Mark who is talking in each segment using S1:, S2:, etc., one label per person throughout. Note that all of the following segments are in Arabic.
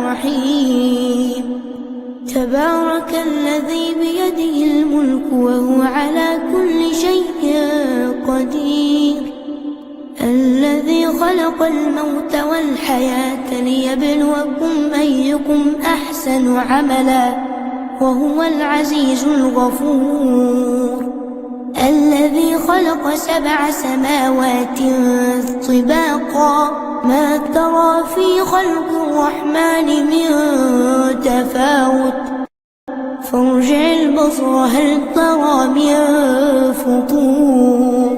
S1: الرحيم. تبارك الذي بيده الملك وهو على كل شيء قدير. الذي خلق الموت والحياة ليبلوكم أيكم أحسن عملا وهو العزيز الغفور. الذي خلق 7 سماوات طباقا ما ترى في خلق الرحمن من تفاوت فارجع البصر هل ترى من فطور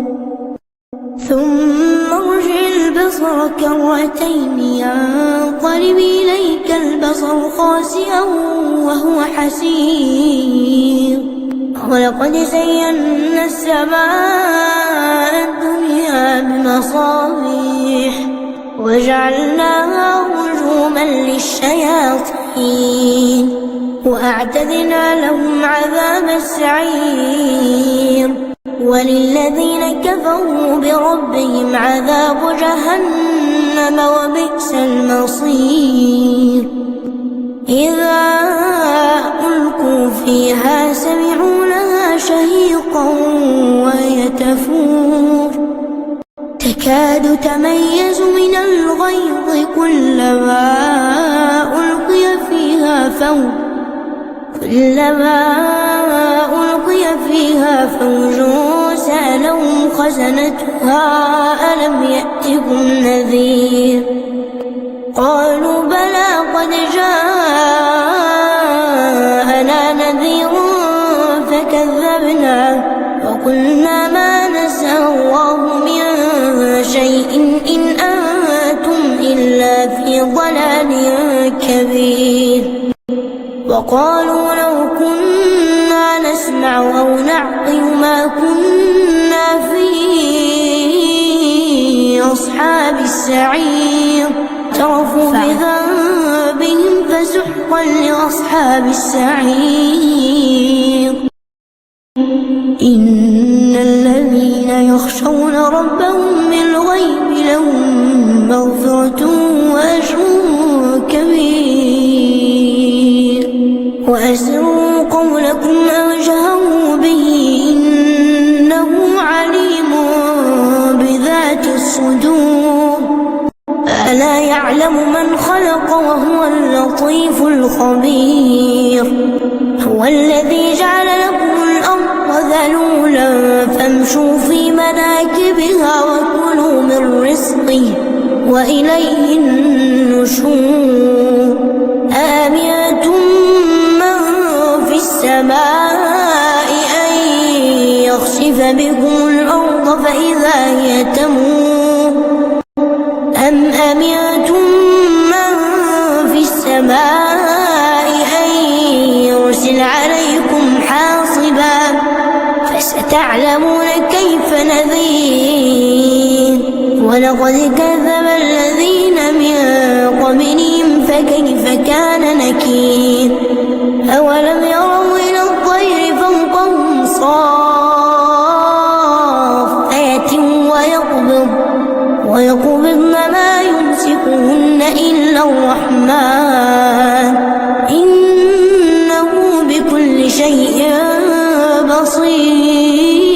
S1: ثم ارجع البصر كرتين ينقلب إليك البصر خاسئا وهو حسير. ولقد زينا السماء الدنيا بمصابيح وجعلناها رجوما للشياطين وأعتدنا لهم عذاب السعير. وللذين كفروا بربهم عذاب جهنم وبئس المصير. إذا ألقوا فيها سمعوا لها شهيقا وهي تفور تكاد تميز من الغيظ كلما ألقي فيها فوج سألهم خزنتها ألم يأتكم نذير قالوا بلى قد جاءنا نذير فكذبنا وقلنا ما نزل الله من شيء إن أنتم إلا في ضلال كبير. وقالوا لو كنا نسمع أو نعقل ما كنا في أصحاب السعير اعترفوا بذنبهم فسحقا لأصحاب السعير. إن الذين يخشون ربهم بالغيب لهم مغفرة وأجر كبير. وأسروا قولكم أو جهروا به إنه عليم بذات الصدور. ألا يعلم من خلق وهو اللطيف الخبير. هو الذي جعل لكم الأرض ذلولا فامشوا في مناكبها وكلوا من رزقه وإليه النشور. آمنتم من في السماء أن يخسف بكم الأرض فإذا هي تمور أم أمنتم من في السماء أن يرسل عليكم حاصبا فستعلمون كيف نذير. ولقد كذب الذين من قبلهم فكيف كان نكير. أولم يروا إلى الطير فوقهم صافات ويقبضن ما يمسكهن إلا الرحمن إنه بكل شيء بصير.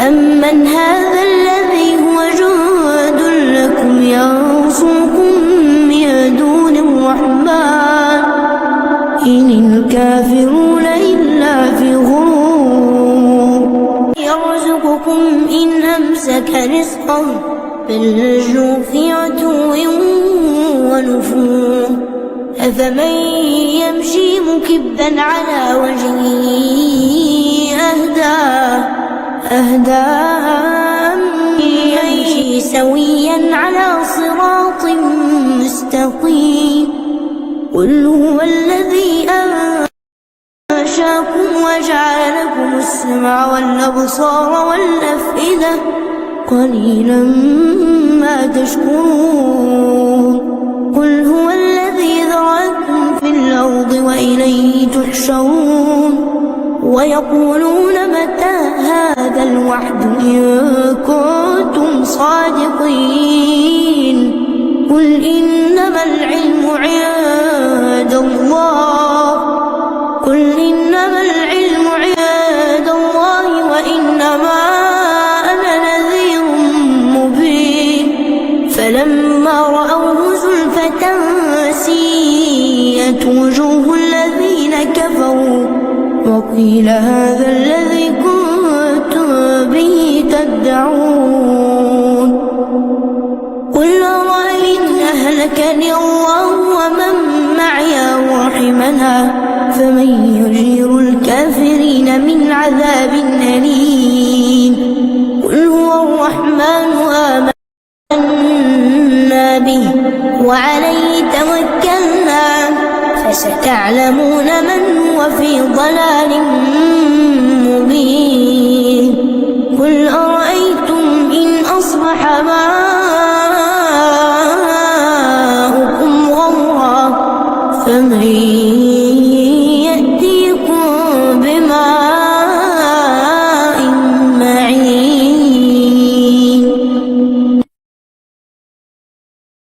S1: أمن هذا الذي هو جند لكم ينصركم من دون الرحمن إن الكافرون إلا في غرور. يرزقكم إن أمسك رزقه بل لجوا في عتو ونفور. أفمن يمشي مكبا على وجهه أهدى يمشي سويا على صراط مستقيم. قل هو الذي أنشاكم وجعل لكم السمع والأبصار والأفئدة قليلا ما تشكرون. قل هو الذي ذرأكم في الأرض وإليه تحشرون. ويقولون متى هذا الوعد إن كنتم صادقين. قل إنما العلم فلما رأوه زلفة سيئت وجوه الذين كفروا وقيل هذا الذي كنتم به تدعون قل أرأيت أهلكني الله ومن معي ورحمنا فمن يجير الكافرين من عذاب أليم قل هو الرحمن آمنا به وعليه توكلنا فستعلمون من هو في ضلال مبين قل أرأيتم إن أصبح ماؤكم غورا فمن